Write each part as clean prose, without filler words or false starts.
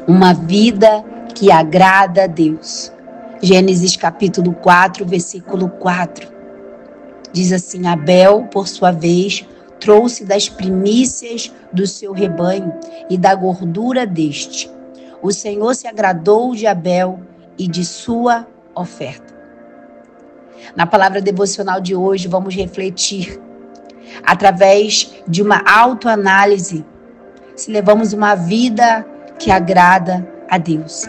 uma vida que agrada a Deus. Gênesis capítulo 4, versículo 4. Diz assim: Abel, por sua vez, trouxe das primícias do seu rebanho e da gordura deste. O Senhor se agradou de Abel e de sua oferta. Na palavra devocional de hoje, vamos refletir, através de uma autoanálise, se levamos uma vida que agrada a Deus.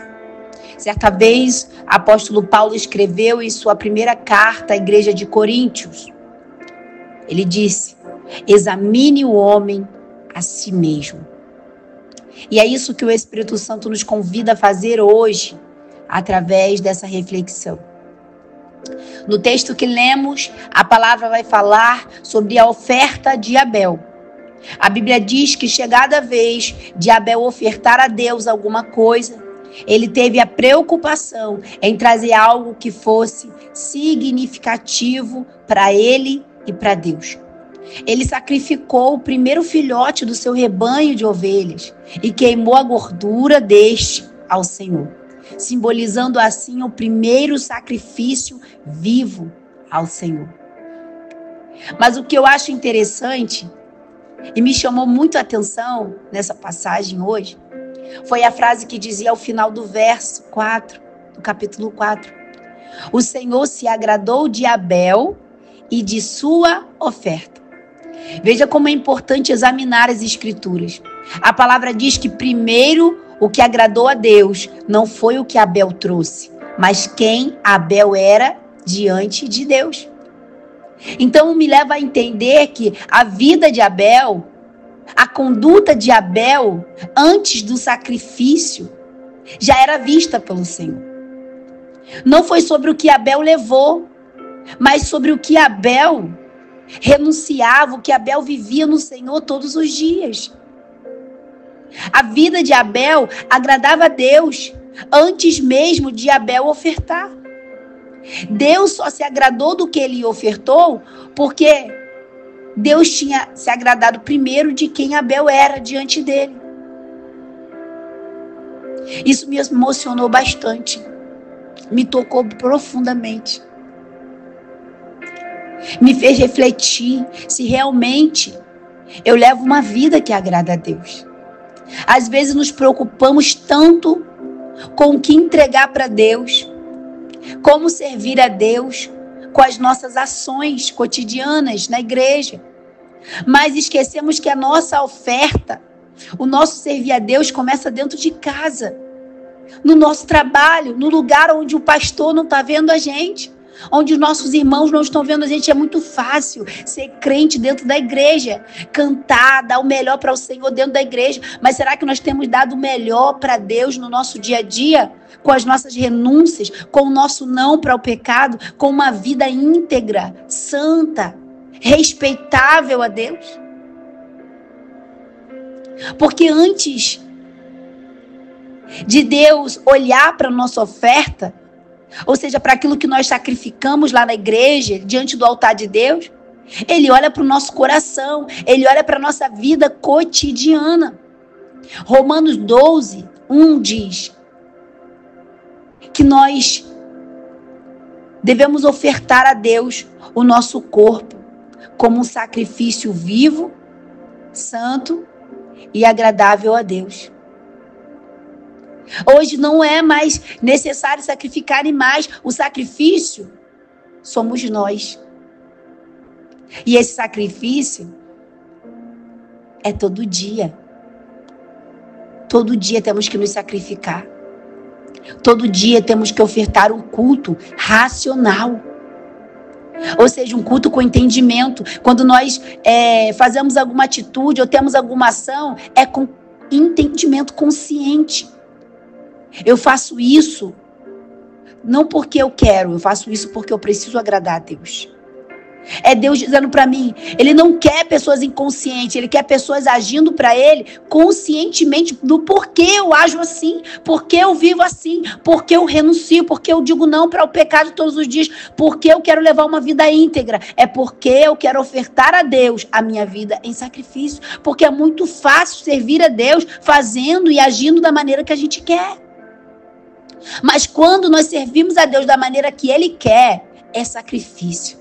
Certa vez, o apóstolo Paulo escreveu em sua primeira carta à igreja de Coríntios. Ele disse: examine o homem a si mesmo. E é isso que o Espírito Santo nos convida a fazer hoje, através dessa reflexão. No texto que lemos, a palavra vai falar sobre a oferta de Abel. A Bíblia diz que, chegada a vez de Abel ofertar a Deus alguma coisa, ele teve a preocupação em trazer algo que fosse significativo para ele e para Deus. Ele sacrificou o primeiro filhote do seu rebanho de ovelhas e queimou a gordura deste ao Senhor, simbolizando assim o primeiro sacrifício vivo ao Senhor. Mas o que eu acho interessante e me chamou muito a atenção nessa passagem hoje foi a frase que dizia ao final do verso 4, do capítulo 4. O Senhor se agradou de Abel e de sua oferta. Veja como é importante examinar as Escrituras. A palavra diz que primeiro o que agradou a Deus não foi o que Abel trouxe, mas quem Abel era diante de Deus. Então me leva a entender que a vida de Abel, a conduta de Abel antes do sacrifício, já era vista pelo Senhor. Não foi sobre o que Abel levou, mas sobre o que Abel renunciava, o que Abel vivia no Senhor todos os dias. A vida de Abel agradava a Deus antes mesmo de Abel ofertar. Deus só se agradou do que ele ofertou porque Deus tinha se agradado primeiro de quem Abel era diante dele. Isso me emocionou bastante, me tocou profundamente. Me fez refletir se realmente eu levo uma vida que agrada a Deus. Às vezes nos preocupamos tanto com o que entregar para Deus, como servir a Deus com as nossas ações cotidianas na igreja. Mas esquecemos que a nossa oferta, o nosso servir a Deus começa dentro de casa, no nosso trabalho, no lugar onde o pastor não está vendo a gente, onde os nossos irmãos não estão vendo a gente. É muito fácil ser crente dentro da igreja, cantar, dar o melhor para o Senhor dentro da igreja. Mas será que nós temos dado o melhor para Deus no nosso dia a dia? Com as nossas renúncias, com o nosso não para o pecado, com uma vida íntegra, santa, respeitável a Deus? Porque antes de Deus olhar para a nossa oferta, ou seja, para aquilo que nós sacrificamos lá na igreja, diante do altar de Deus, Ele olha para o nosso coração, Ele olha para a nossa vida cotidiana. Romanos 12, 1 diz que nós devemos ofertar a Deus o nosso corpo como um sacrifício vivo, santo e agradável a Deus. Hoje não é mais necessário sacrificar animais. O sacrifício somos nós. E esse sacrifício é todo dia. Todo dia temos que nos sacrificar. Todo dia temos que ofertar um culto racional. Ou seja, um culto com entendimento. Quando nós fazemos alguma atitude ou temos alguma ação, é com entendimento consciente. Eu faço isso não porque eu quero, eu faço isso porque eu preciso agradar a Deus. É Deus dizendo para mim, Ele não quer pessoas inconscientes, Ele quer pessoas agindo para Ele conscientemente do porquê eu ajo assim, porquê eu vivo assim, porquê eu renuncio, porquê eu digo não para o pecado todos os dias, porquê eu quero levar uma vida íntegra, é porque eu quero ofertar a Deus a minha vida em sacrifício, porque é muito fácil servir a Deus fazendo e agindo da maneira que a gente quer. Mas quando nós servimos a Deus da maneira que Ele quer, é sacrifício.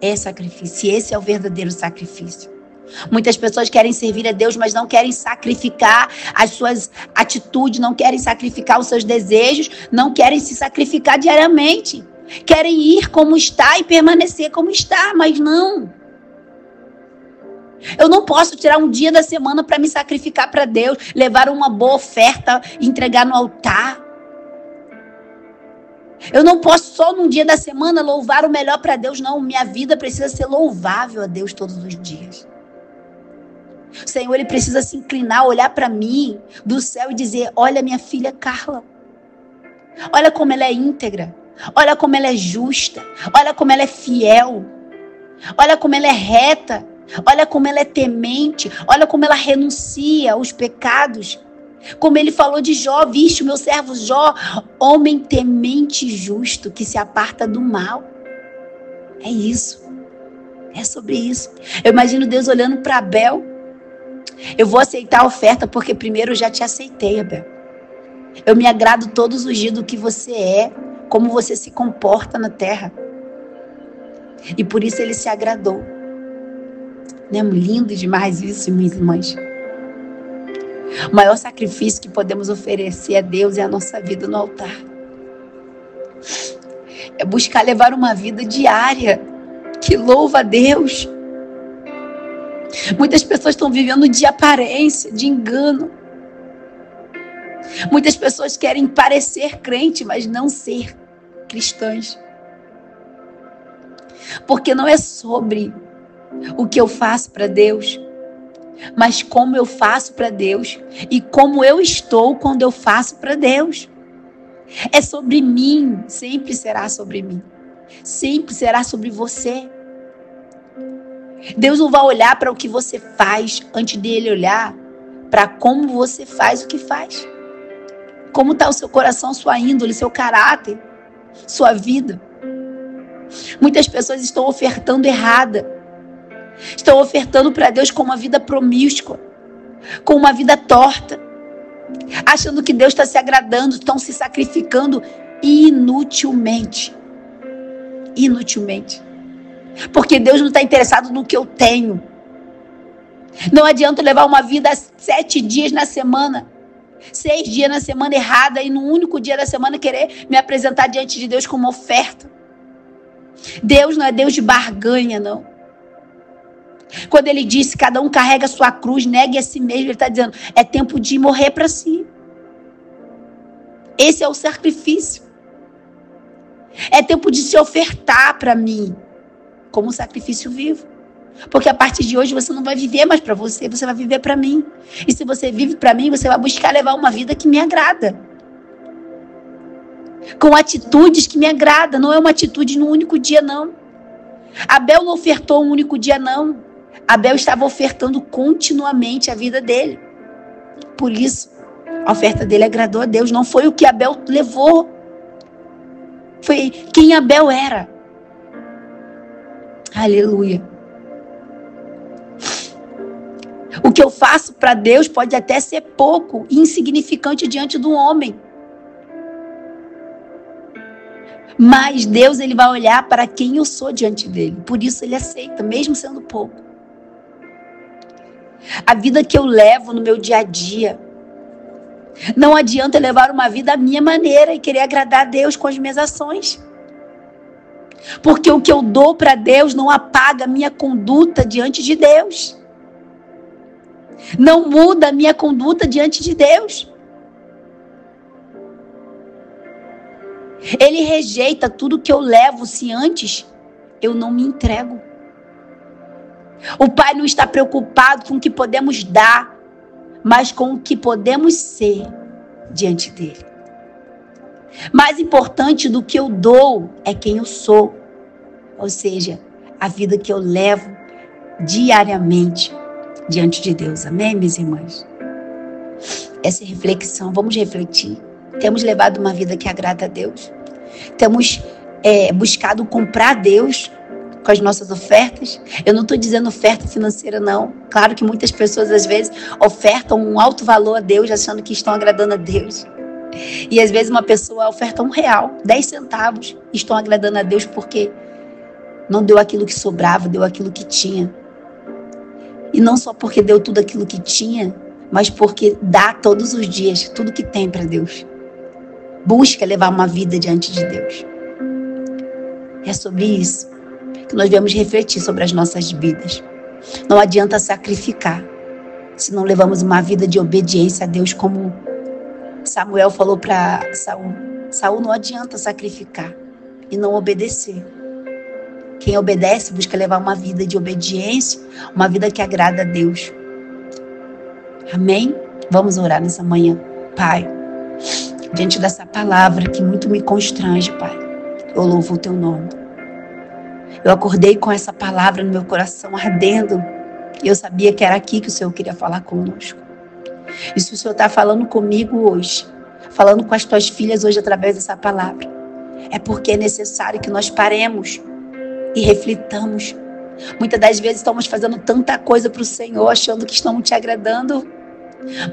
É sacrifício. E esse é o verdadeiro sacrifício. Muitas pessoas querem servir a Deus, mas não querem sacrificar as suas atitudes, não querem sacrificar os seus desejos, não querem se sacrificar diariamente. Querem ir como está e permanecer como está, mas não. Eu não posso tirar um dia da semana para me sacrificar para Deus, levar uma boa oferta, entregar no altar. Eu não posso só num dia da semana louvar o melhor para Deus, não. Minha vida precisa ser louvável a Deus todos os dias. O Senhor, Ele precisa se inclinar, olhar para mim do céu e dizer, olha minha filha Carla. Olha como ela é íntegra. Olha como ela é justa. Olha como ela é fiel. Olha como ela é reta. Olha como ela é temente. Olha como ela renuncia aos pecados. Como Ele falou de Jó, viste o meu servo Jó, homem temente e justo, que se aparta do mal. É isso. É sobre isso. Eu imagino Deus olhando para Abel. Eu vou aceitar a oferta porque primeiro eu já te aceitei, Abel. Eu me agrado todos os dias do que você é, como você se comporta na terra. E por isso Ele se agradou. Não é lindo demais isso, minhas irmãs? O maior sacrifício que podemos oferecer a Deus é a nossa vida no altar. É buscar levar uma vida diária que louva a Deus. Muitas pessoas estão vivendo de aparência, de engano. Muitas pessoas querem parecer crente, mas não ser cristãs. Porque não é sobre o que eu faço para Deus, mas como eu faço para Deus e como eu estou quando eu faço para Deus. É sobre mim, sempre será sobre mim. Sempre será sobre você. Deus não vai olhar para o que você faz antes dele olhar para como você faz o que faz. Como está o seu coração, sua índole, seu caráter, sua vida. Muitas pessoas estão ofertando errada. Estão ofertando para Deus com uma vida promíscua, com uma vida torta, achando que Deus está se agradando, estão se sacrificando inutilmente. Inutilmente. Porque Deus não está interessado no que eu tenho. Não adianta levar uma vida 7 dias na semana, 6 dias na semana errada e no único dia da semana querer me apresentar diante de Deus como oferta. Deus não é Deus de barganha, não. Quando Ele disse, cada um carrega a sua cruz, negue a si mesmo, Ele está dizendo, é tempo de morrer para si. Esse é o sacrifício. É tempo de se ofertar para mim, como um sacrifício vivo. Porque a partir de hoje você não vai viver mais para você, você vai viver para mim. E se você vive para mim, você vai buscar levar uma vida que me agrada. Com atitudes que me agradam, não é uma atitude num único dia, não. Abel não ofertou um único dia, não. Abel estava ofertando continuamente a vida dele. Por isso, a oferta dele agradou a Deus. Não foi o que Abel levou. Foi quem Abel era. Aleluia. O que eu faço para Deus pode até ser pouco, insignificante diante do homem. Mas Deus, Ele vai olhar para quem eu sou diante dele. Por isso Ele aceita, mesmo sendo pouco. A vida que eu levo no meu dia a dia. Não adianta levar uma vida à minha maneira e querer agradar a Deus com as minhas ações. Porque o que eu dou para Deus não apaga a minha conduta diante de Deus. Não muda a minha conduta diante de Deus. Ele rejeita tudo que eu levo se antes eu não me entrego. O Pai não está preocupado com o que podemos dar, mas com o que podemos ser diante dele. Mais importante do que eu dou é quem eu sou. ou seja, a vida que eu levo diariamente diante de Deus. Amém, minhas irmãs? Essa reflexão, vamos refletir. Temos levado uma vida que agrada a Deus? Temos buscado comprar Deus com as nossas ofertas? Eu não estou dizendo oferta financeira, não. Claro que muitas pessoas, às vezes, ofertam um alto valor a Deus, achando que estão agradando a Deus. E, às vezes, uma pessoa oferta R$1, 10 centavos, e estão agradando a Deus porque não deu aquilo que sobrava, deu aquilo que tinha. E não só porque deu tudo aquilo que tinha, mas porque dá todos os dias tudo que tem para Deus. Busca levar uma vida diante de Deus. É sobre isso que nós devemos refletir sobre as nossas vidas. Não adianta sacrificar se não levamos uma vida de obediência a Deus, como Samuel falou para Saul. Saul, não adianta sacrificar e não obedecer. Quem obedece busca levar uma vida de obediência, uma vida que agrada a Deus. Amém? Vamos orar nessa manhã. Pai, diante dessa palavra que muito me constrange, Pai, eu louvo o Teu nome. Eu acordei com essa palavra no meu coração ardendo, e eu sabia que era aqui que o Senhor queria falar conosco. E se o Senhor está falando comigo hoje, falando com as Tuas filhas hoje através dessa palavra, é porque é necessário que nós paremos e reflitamos. Muitas das vezes estamos fazendo tanta coisa para o Senhor, achando que estamos te agradando,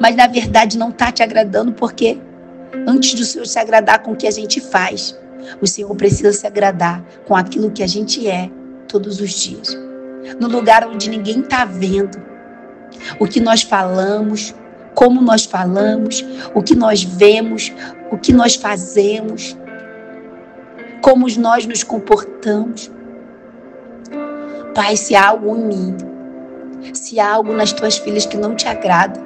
mas na verdade não está te agradando, porque antes do Senhor se agradar com o que a gente faz, o Senhor precisa se agradar com aquilo que a gente é todos os dias. No lugar onde ninguém está vendo, o que nós falamos, como nós falamos, o que nós vemos, o que nós fazemos, como nós nos comportamos. Pai, se há algo em mim, se há algo nas Tuas filhas que não te agrada,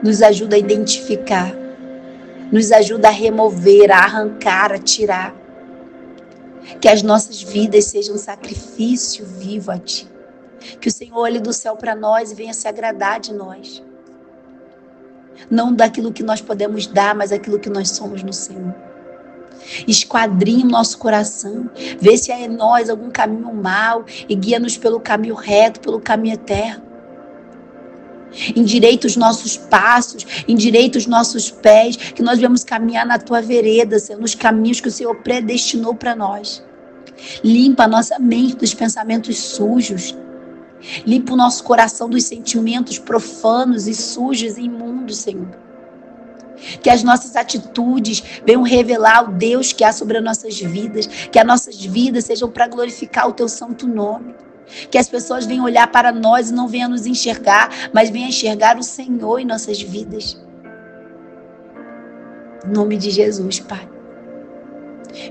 nos ajuda a identificar, nos ajuda a remover, a arrancar, a tirar. Que as nossas vidas sejam um sacrifício vivo a Ti. Que o Senhor olhe do céu para nós e venha se agradar de nós. Não daquilo que nós podemos dar, mas daquilo que nós somos no Senhor. Esquadrinhe o nosso coração, vê se há em nós algum caminho mau e guia-nos pelo caminho reto, pelo caminho eterno. Endireita os nossos passos, endireita os nossos pés, que nós vamos caminhar na Tua vereda, Senhor, nos caminhos que o Senhor predestinou para nós. Limpa a nossa mente dos pensamentos sujos. Limpa o nosso coração dos sentimentos profanos e sujos e imundos, Senhor. Que as nossas atitudes venham revelar o Deus que há sobre as nossas vidas. Que as nossas vidas sejam para glorificar o Teu santo nome. Que as pessoas venham olhar para nós e não venham nos enxergar, mas venham enxergar o Senhor em nossas vidas. Em nome de Jesus, Pai.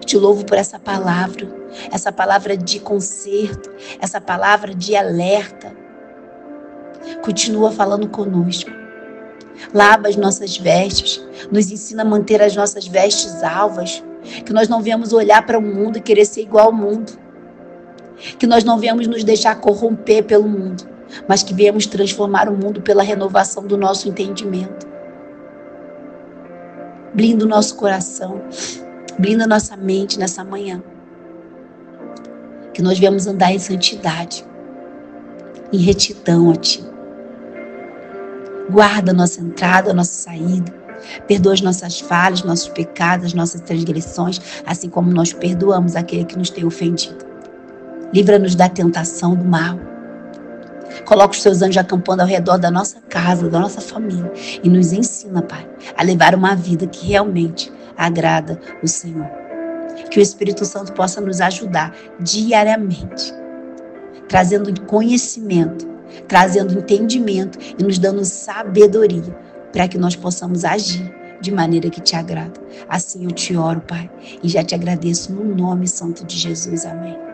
Te louvo por essa palavra de conserto, essa palavra de alerta. Continua falando conosco. Lava as nossas vestes, nos ensina a manter as nossas vestes alvas, que nós não venhamos olhar para o mundo e querer ser igual ao mundo, que nós não venhamos nos deixar corromper pelo mundo, mas que venhamos transformar o mundo pela renovação do nosso entendimento. Blinda o nosso coração, blinda a nossa mente nessa manhã, que nós venhamos andar em santidade, em retidão a Ti. Guarda a nossa entrada, a nossa saída. Perdoa as nossas falhas, nossos pecados, as nossas transgressões, assim como nós perdoamos aquele que nos tem ofendido. Livra-nos da tentação, do mal. Coloca os Teus anjos acampando ao redor da nossa casa, da nossa família. E nos ensina, Pai, a levar uma vida que realmente agrada o Senhor. Que o Espírito Santo possa nos ajudar diariamente, trazendo conhecimento, trazendo entendimento e nos dando sabedoria para que nós possamos agir de maneira que Te agrada. Assim eu te oro, Pai, e já te agradeço no nome santo de Jesus. Amém.